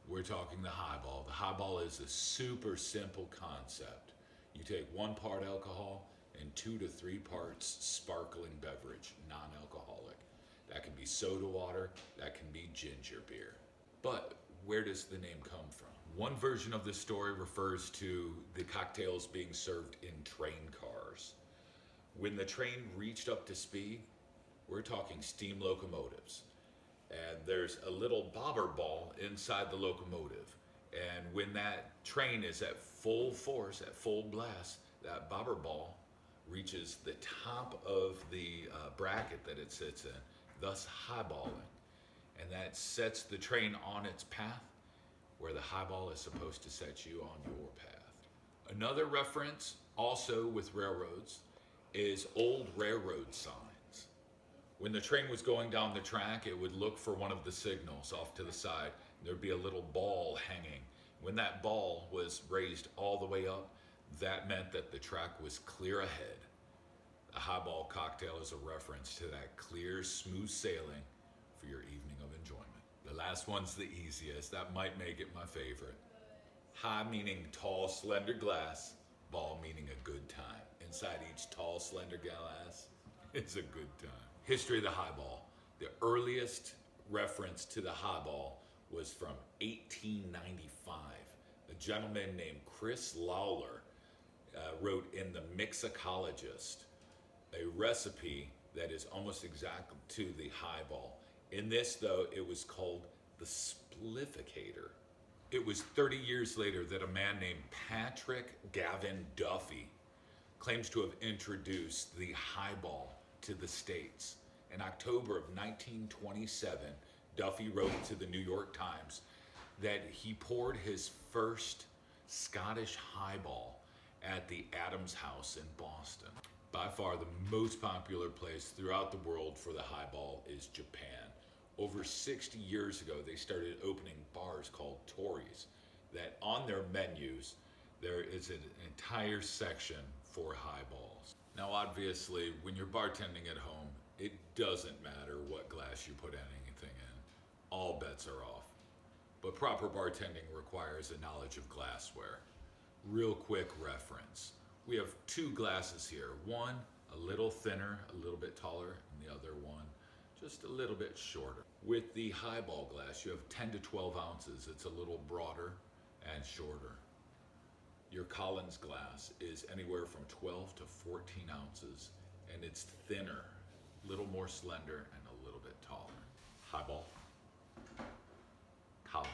We're talking the highball. The highball is a super simple concept. You take 1 part alcohol and 2 to 3 parts sparkling beverage, non-alcoholic. That can be soda water, that can be ginger beer. But where does the name come from? One version of the story refers to the cocktails being served in train cars. When the train reached up to speed, we're talking steam locomotives. And there's a little bobber ball inside the locomotive. And when that train is at full force, at full blast, that bobber ball reaches the top of the bracket that it sits in, thus highballing. And that sets the train on its path where the highball is supposed to set you on your path. Another reference, also with railroads, is old railroad signs. When the train was going down the track, it would look for one of the signals off to the side. There'd be a little ball hanging. When that ball was raised all the way up, that meant that the track was clear ahead. A highball cocktail is a reference to that clear, smooth sailing for your evening of enjoyment. The last one's the easiest. That might make it my favorite. High meaning tall, slender glass. Ball meaning a good time. Inside each tall, slender glass is a good time. History of the highball. The earliest reference to the highball was from 1895. A gentleman named Chris Lawler wrote in the Mixologist a recipe that is almost exact to the highball. In this, though, it was called the splificator. It was 30 years later that a man named Patrick Gavin Duffy claims to have introduced the highball to the States. In October of 1927, Duffy wrote to the New York Times that he poured his first Scottish highball at the Adams House in Boston. By far the most popular place throughout the world for the highball is Japan. Over 60 years ago, they started opening bars called Tories, that on their menus, there is an entire section for highballs. Now, obviously, when you're bartending at home, it doesn't matter what glass you put anything in. All bets are off. But proper bartending requires a knowledge of glassware. Real quick reference. We have 2 glasses here. One a little thinner, a little bit taller, and the other one just a little bit shorter. With the highball glass, you have 10 to 12 ounces. It's a little broader and shorter. Your Collins glass is anywhere from 12 to 14 ounces, and it's thinner, a little more slender, and a little bit taller. Highball, Collins.